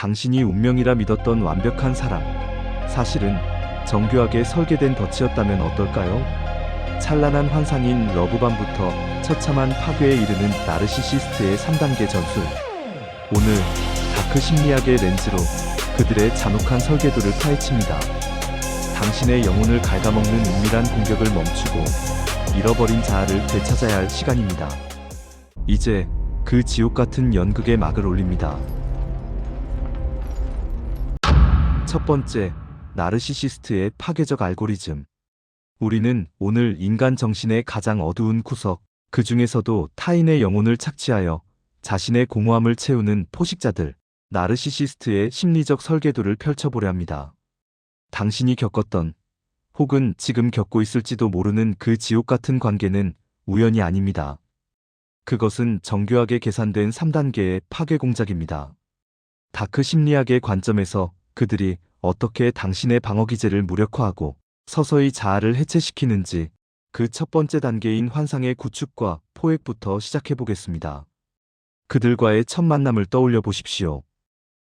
당신이 운명이라 믿었던 완벽한 사람, 사실은 정교하게 설계된 덫이었다면 어떨까요? 찬란한 환상인 러브밤부터 처참한 파괴에 이르는 나르시시스트의 3단계 전술. 오늘 다크 심리학의 렌즈로 그들의 잔혹한 설계도를 파헤칩니다. 당신의 영혼을 갉아먹는 은밀한 공격을 멈추고 잃어버린 자아를 되찾아야 할 시간입니다. 이제 그 지옥 같은 연극의 막을 올립니다. 첫 번째, 나르시시스트의 파괴적 알고리즘. 우리는 오늘 인간 정신의 가장 어두운 구석, 그 중에서도 타인의 영혼을 착취하여 자신의 공허함을 채우는 포식자들, 나르시시스트의 심리적 설계도를 펼쳐보려 합니다. 당신이 겪었던, 혹은 지금 겪고 있을지도 모르는 그 지옥 같은 관계는 우연이 아닙니다. 그것은 정교하게 계산된 3단계의 파괴 공작입니다. 다크 심리학의 관점에서 그들이 어떻게 당신의 방어 기제를 무력화하고 서서히 자아를 해체시키는지, 그 첫 번째 단계인 환상의 구축과 포획부터 시작해 보겠습니다. 그들과의 첫 만남을 떠올려 보십시오.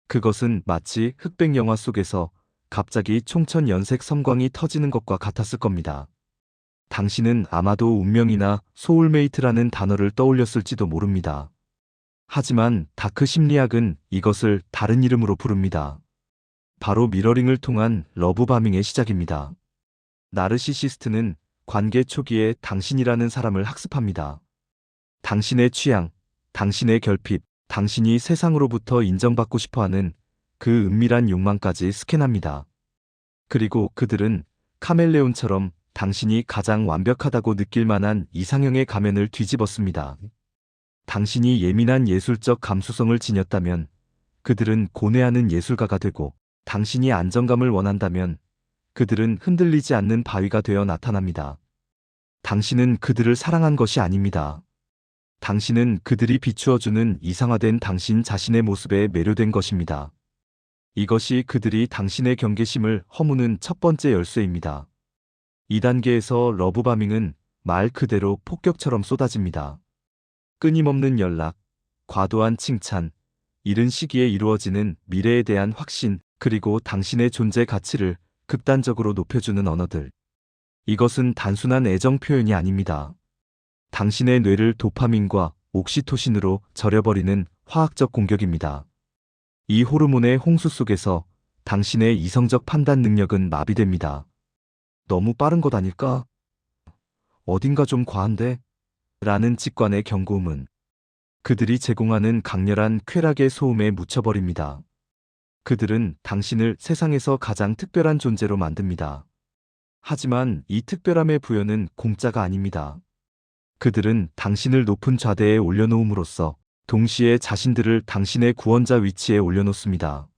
그것은 마치 흑백 영화 속에서 갑자기 총천연색 섬광이 터지는 것과 같았을 겁니다. 당신은 아마도 운명이나 소울메이트라는 단어를 떠올렸을지도 모릅니다. 하지만 다크 심리학은 이것을 다른 이름으로 부릅니다. 바로 미러링을 통한 러브바밍의 시작입니다. 나르시시스트는 관계 초기에 당신이라는 사람을 학습합니다. 당신의 취향, 당신의 결핍, 당신이 세상으로부터 인정받고 싶어하는 그 은밀한 욕망까지 스캔합니다. 그리고 그들은 카멜레온처럼 당신이 가장 완벽하다고 느낄 만한 이상형의 가면을 뒤집었습니다. 당신이 예민한 예술적 감수성을 지녔다면 그들은 고뇌하는 예술가가 되고, 당신이 안정감을 원한다면 그들은 흔들리지 않는 바위가 되어 나타납니다. 당신은 그들을 사랑한 것이 아닙니다. 당신은 그들이 비추어주는 이상화된 당신 자신의 모습에 매료된 것입니다. 이것이 그들이 당신의 경계심을 허무는 첫 번째 열쇠입니다. 2단계에서 러브바밍은 말 그대로 폭격처럼 쏟아집니다. 끊임없는 연락, 과도한 칭찬, 이른 시기에 이루어지는 미래에 대한 확신, 그리고 당신의 존재 가치를 극단적으로 높여주는 언어들. 이것은 단순한 애정 표현이 아닙니다. 당신의 뇌를 도파민과 옥시토신으로 절여버리는 화학적 공격입니다. 이 호르몬의 홍수 속에서 당신의 이성적 판단 능력은 마비됩니다. 너무 빠른 것 아닐까? 어딘가 좀 과한데? 라는 직관의 경고음은 그들이 제공하는 강렬한 쾌락의 소음에 묻혀버립니다. 그들은 당신을 세상에서 가장 특별한 존재로 만듭니다. 하지만 이 특별함의 부여는 공짜가 아닙니다. 그들은 당신을 높은 좌대에 올려놓음으로써 동시에 자신들을 당신의 구원자 위치에 올려놓습니다.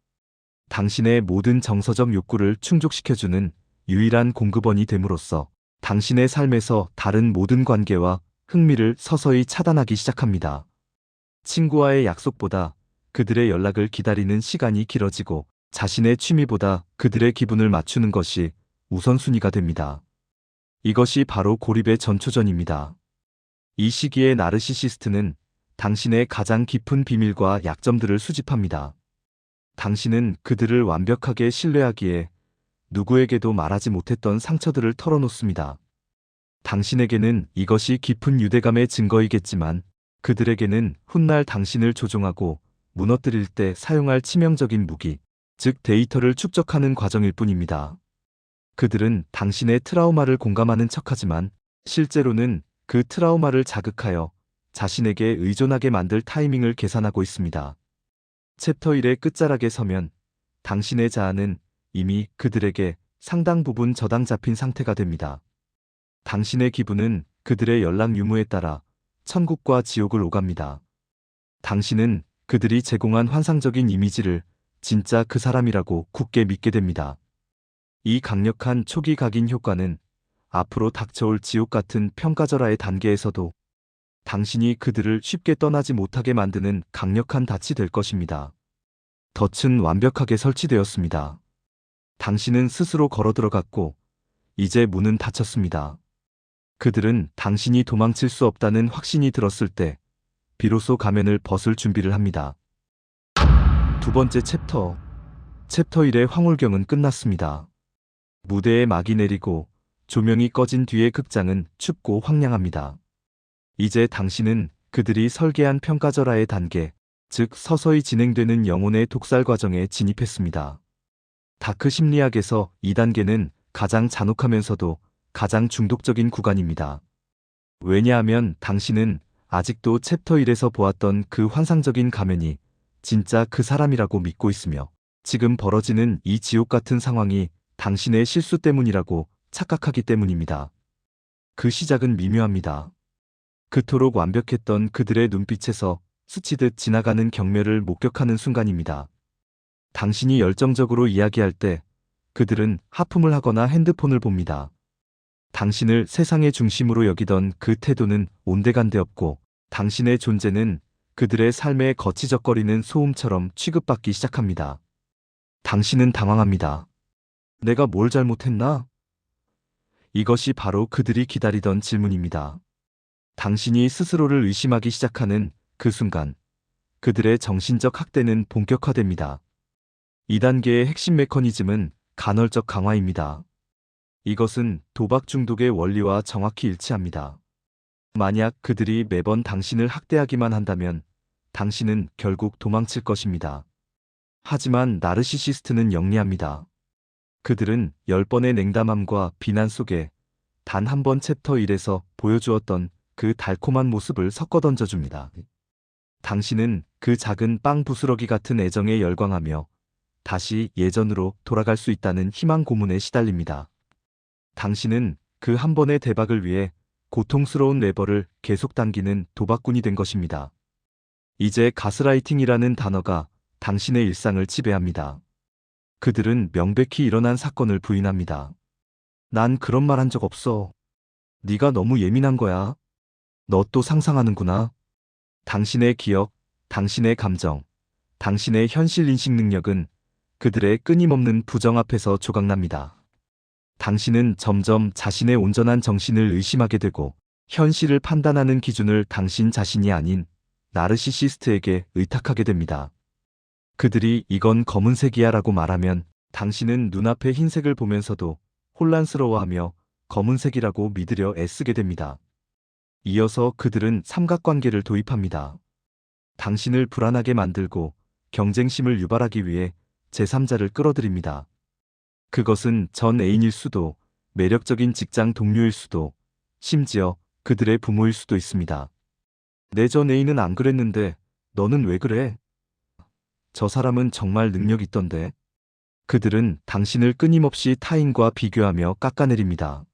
당신의 모든 정서적 욕구를 충족시켜주는 유일한 공급원이 됨으로써 당신의 삶에서 다른 모든 관계와 흥미를 서서히 차단하기 시작합니다. 친구와의 약속보다 그들의 연락을 기다리는 시간이 길어지고, 자신의 취미보다 그들의 기분을 맞추는 것이 우선순위가 됩니다. 이것이 바로 고립의 전초전입니다. 이 시기에 나르시시스트는 당신의 가장 깊은 비밀과 약점들을 수집합니다. 당신은 그들을 완벽하게 신뢰하기에 누구에게도 말하지 못했던 상처들을 털어놓습니다. 당신에게는 이것이 깊은 유대감의 증거이겠지만, 그들에게는 훗날 당신을 조종하고 무너뜨릴 때 사용할 치명적인 무기, 즉 데이터를 축적하는 과정일 뿐입니다. 그들은 당신의 트라우마를 공감하는 척하지만 실제로는 그 트라우마를 자극하여 자신에게 의존하게 만들 타이밍을 계산하고 있습니다. 챕터 1의 끝자락에 서면 당신의 자아는 이미 그들에게 상당 부분 저당 잡힌 상태가 됩니다. 당신의 기분은 그들의 연락 유무에 따라 천국과 지옥을 오갑니다. 당신은 그들이 제공한 환상적인 이미지를 진짜 그 사람이라고 굳게 믿게 됩니다. 이 강력한 초기 각인 효과는 앞으로 닥쳐올 지옥 같은 평가절하의 단계에서도 당신이 그들을 쉽게 떠나지 못하게 만드는 강력한 닻이 될 것입니다. 덫은 완벽하게 설치되었습니다. 당신은 스스로 걸어 들어갔고 이제 문은 닫혔습니다. 그들은 당신이 도망칠 수 없다는 확신이 들었을 때 비로소 가면을 벗을 준비를 합니다. 두 번째 챕터. 챕터 1의 황홀경은 끝났습니다. 무대에 막이 내리고 조명이 꺼진 뒤의 극장은 춥고 황량합니다. 이제 당신은 그들이 설계한 평가절하의 단계, 즉 서서히 진행되는 영혼의 독살 과정에 진입했습니다. 다크 심리학에서 이 단계는 가장 잔혹하면서도 가장 중독적인 구간입니다. 왜냐하면 당신은 아직도 챕터 1에서 보았던 그 환상적인 가면이 진짜 그 사람이라고 믿고 있으며 지금 벌어지는 이 지옥 같은 상황이 당신의 실수 때문이라고 착각하기 때문입니다. 그 시작은 미묘합니다. 그토록 완벽했던 그들의 눈빛에서 스치듯 지나가는 경멸을 목격하는 순간입니다. 당신이 열정적으로 이야기할 때 그들은 하품을 하거나 핸드폰을 봅니다. 당신을 세상의 중심으로 여기던 그 태도는 온데간데 없고 당신의 존재는 그들의 삶에 거치적거리는 소음처럼 취급받기 시작합니다. 당신은 당황합니다. 내가 뭘 잘못했나? 이것이 바로 그들이 기다리던 질문입니다. 당신이 스스로를 의심하기 시작하는 그 순간, 그들의 정신적 학대는 본격화됩니다. 2단계의 핵심 메커니즘은 간헐적 강화입니다. 이것은 도박 중독의 원리와 정확히 일치합니다. 만약 그들이 매번 당신을 학대하기만 한다면 당신은 결국 도망칠 것입니다. 하지만 나르시시스트는 영리합니다. 그들은 10번의 냉담함과 비난 속에 단 한 번 챕터 1에서 보여주었던 그 달콤한 모습을 섞어 던져줍니다. 당신은 그 작은 빵 부스러기 같은 애정에 열광하며 다시 예전으로 돌아갈 수 있다는 희망 고문에 시달립니다. 당신은 그 한 번의 대박을 위해 고통스러운 레버를 계속 당기는 도박꾼이 된 것입니다. 이제 가스라이팅이라는 단어가 당신의 일상을 지배합니다. 그들은 명백히 일어난 사건을 부인합니다. 난 그런 말 한 적 없어. 네가 너무 예민한 거야. 너 또 상상하는구나. 당신의 기억, 당신의 감정, 당신의 현실 인식 능력은 그들의 끊임없는 부정 앞에서 조각납니다. 당신은 점점 자신의 온전한 정신을 의심하게 되고 현실을 판단하는 기준을 당신 자신이 아닌 나르시시스트에게 의탁하게 됩니다. 그들이 이건 검은색이야 라고 말하면 당신은 눈앞의 흰색을 보면서도 혼란스러워하며 검은색이라고 믿으려 애쓰게 됩니다. 이어서 그들은 삼각관계를 도입합니다. 당신을 불안하게 만들고 경쟁심을 유발하기 위해 제3자를 끌어들입니다. 그것은 전 애인일 수도, 매력적인 직장 동료일 수도, 심지어 그들의 부모일 수도 있습니다. 내 전 애인은 안 그랬는데 너는 왜 그래? 저 사람은 정말 능력 있던데. 그들은 당신을 끊임없이 타인과 비교하며 깎아내립니다.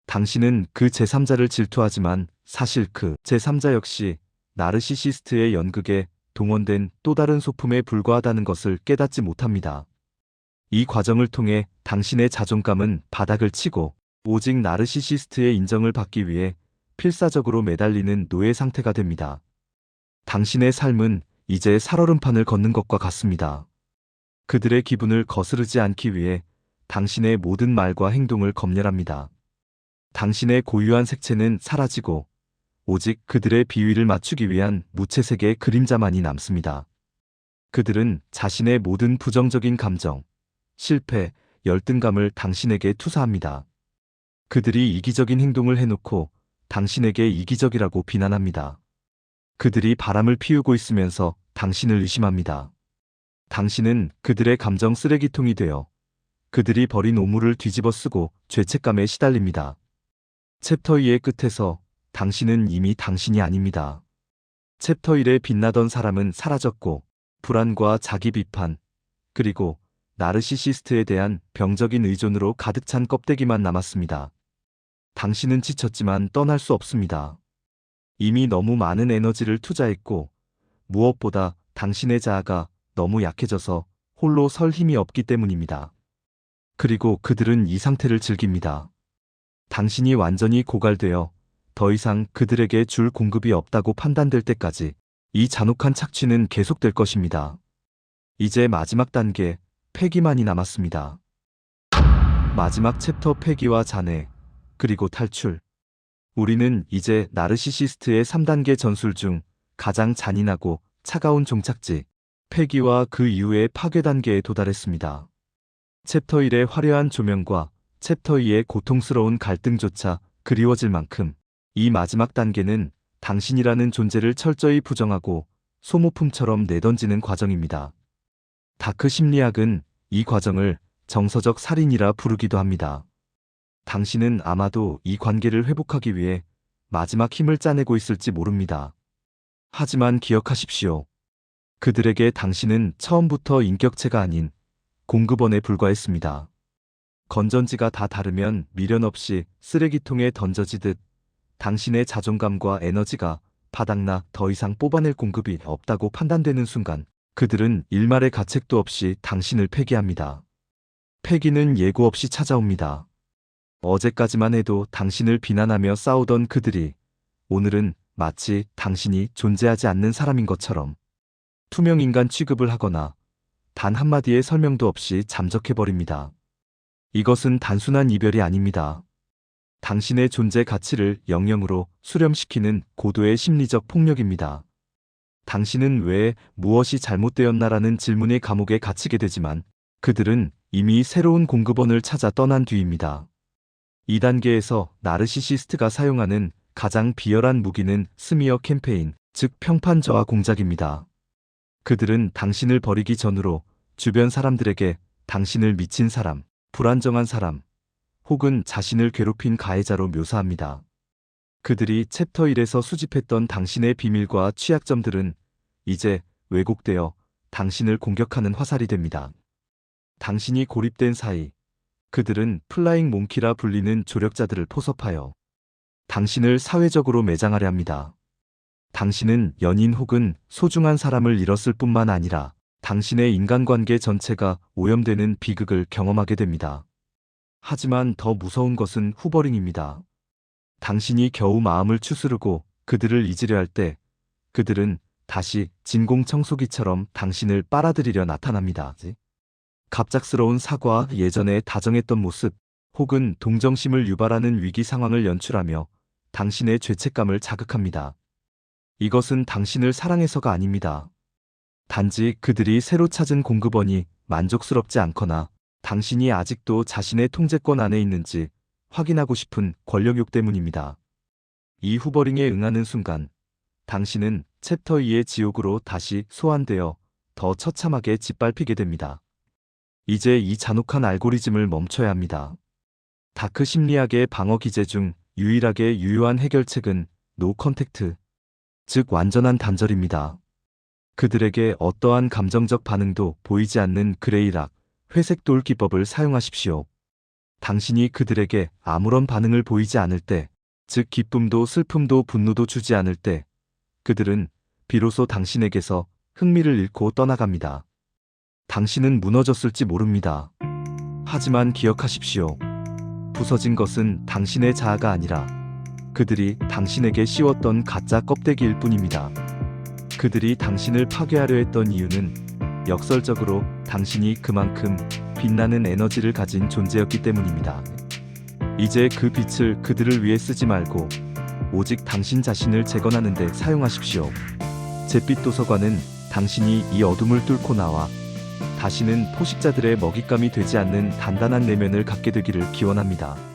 당신은 그 제3자를 질투하지만 사실 그 제3자 역시 나르시시스트의 연극에 동원된 또 다른 소품에 불과하다는 것을 깨닫지 못합니다. 이 과정을 통해 당신의 자존감은 바닥을 치고 오직 나르시시스트의 인정을 받기 위해 필사적으로 매달리는 노예 상태가 됩니다. 당신의 삶은 이제 살얼음판을 걷는 것과 같습니다. 그들의 기분을 거스르지 않기 위해 당신의 모든 말과 행동을 검열합니다. 당신의 고유한 색채는 사라지고 오직 그들의 비위를 맞추기 위한 무채색의 그림자만이 남습니다. 그들은 자신의 모든 부정적인 감정, 실패, 열등감을 당신에게 투사합니다. 그들이 이기적인 행동을 해놓고 당신에게 이기적이라고 비난합니다. 그들이 바람을 피우고 있으면서 당신을 의심합니다. 당신은 그들의 감정 쓰레기통이 되어 그들이 버린 오물을 뒤집어 쓰고 죄책감에 시달립니다. 챕터 2의 끝에서 당신은 이미 당신이 아닙니다. 챕터 1에 빛나던 사람은 사라졌고 불안과 자기 비판, 그리고 나르시시스트에 대한 병적인 의존으로 가득 찬 껍데기만 남았습니다. 당신은 지쳤지만 떠날 수 없습니다. 이미 너무 많은 에너지를 투자했고 무엇보다 당신의 자아가 너무 약해져서 홀로 설 힘이 없기 때문입니다. 그리고 그들은 이 상태를 즐깁니다. 당신이 완전히 고갈되어 더 이상 그들에게 줄 공급이 없다고 판단될 때까지 이 잔혹한 착취는 계속될 것입니다. 이제 마지막 단계, 폐기만이 남았습니다. 마지막 챕터 폐기와 잔해, 그리고 탈출. 우리는 이제 나르시시스트의 3단계 전술 중 가장 잔인하고 차가운 종착지, 폐기와 그 이후의 파괴 단계에 도달했습니다. 챕터 1의 화려한 조명과 챕터 2의 고통스러운 갈등조차 그리워질 만큼 이 마지막 단계는 당신이라는 존재를 철저히 부정하고 소모품처럼 내던지는 과정입니다. 다크 심리학은 이 과정을 정서적 살인이라 부르기도 합니다. 당신은 아마도 이 관계를 회복하기 위해 마지막 힘을 짜내고 있을지 모릅니다. 하지만 기억하십시오. 그들에게 당신은 처음부터 인격체가 아닌 공급원에 불과했습니다. 건전지가 다 닳으면 미련 없이 쓰레기통에 던져지듯 당신의 자존감과 에너지가 바닥나 더 이상 뽑아낼 공급이 없다고 판단되는 순간 그들은 일말의 가책도 없이 당신을 폐기합니다. 폐기는 예고 없이 찾아옵니다. 어제까지만 해도 당신을 비난하며 싸우던 그들이 오늘은 마치 당신이 존재하지 않는 사람인 것처럼 투명인간 취급을 하거나 단 한마디의 설명도 없이 잠적해버립니다. 이것은 단순한 이별이 아닙니다. 당신의 존재 가치를 영영으로 수렴시키는 고도의 심리적 폭력입니다. 당신은 왜 무엇이 잘못되었나라는 질문의 감옥에 갇히게 되지만 그들은 이미 새로운 공급원을 찾아 떠난 뒤입니다. 이 단계에서 나르시시스트가 사용하는 가장 비열한 무기는 스미어 캠페인, 즉 평판 저하 공작입니다. 그들은 당신을 버리기 전으로 주변 사람들에게 당신을 미친 사람, 불안정한 사람, 혹은 자신을 괴롭힌 가해자로 묘사합니다. 그들이 챕터 1에서 수집했던 당신의 비밀과 취약점들은 이제 왜곡되어 당신을 공격하는 화살이 됩니다. 당신이 고립된 사이, 그들은 플라잉 몽키라 불리는 조력자들을 포섭하여 당신을 사회적으로 매장하려 합니다. 당신은 연인 혹은 소중한 사람을 잃었을 뿐만 아니라 당신의 인간관계 전체가 오염되는 비극을 경험하게 됩니다. 하지만 더 무서운 것은 후버링입니다. 당신이 겨우 마음을 추스르고 그들을 잊으려 할 때 그들은 다시 진공청소기처럼 당신을 빨아들이려 나타납니다. 갑작스러운 사과, 예전에 다정했던 모습, 혹은 동정심을 유발하는 위기 상황을 연출하며 당신의 죄책감을 자극합니다. 이것은 당신을 사랑해서가 아닙니다. 단지 그들이 새로 찾은 공급원이 만족스럽지 않거나 당신이 아직도 자신의 통제권 안에 있는지 확인하고 싶은 권력욕 때문입니다. 이 후버링에 응하는 순간 당신은 챕터 2의 지옥으로 다시 소환되어 더 처참하게 짓밟히게 됩니다. 이제 이 잔혹한 알고리즘을 멈춰야 합니다. 다크 심리학의 방어 기제 중 유일하게 유효한 해결책은 노 컨택트, 즉 완전한 단절입니다. 그들에게 어떠한 감정적 반응도 보이지 않는 그레이락, 회색 돌 기법을 사용하십시오. 당신이 그들에게 아무런 반응을 보이지 않을 때, 즉 기쁨도 슬픔도 분노도 주지 않을 때, 그들은 비로소 당신에게서 흥미를 잃고 떠나갑니다. 당신은 무너졌을지 모릅니다. 하지만 기억하십시오. 부서진 것은 당신의 자아가 아니라 그들이 당신에게 씌웠던 가짜 껍데기일 뿐입니다. 그들이 당신을 파괴하려 했던 이유는 역설적으로 당신이 그만큼 빛나는 에너지를 가진 존재였기 때문입니다. 이제 그 빛을 그들을 위해 쓰지 말고 오직 당신 자신을 재건하는 데 사용하십시오. 잿빛 도서관은 당신이 이 어둠을 뚫고 나와 다시는 포식자들의 먹잇감이 되지 않는 단단한 내면을 갖게 되기를 기원합니다.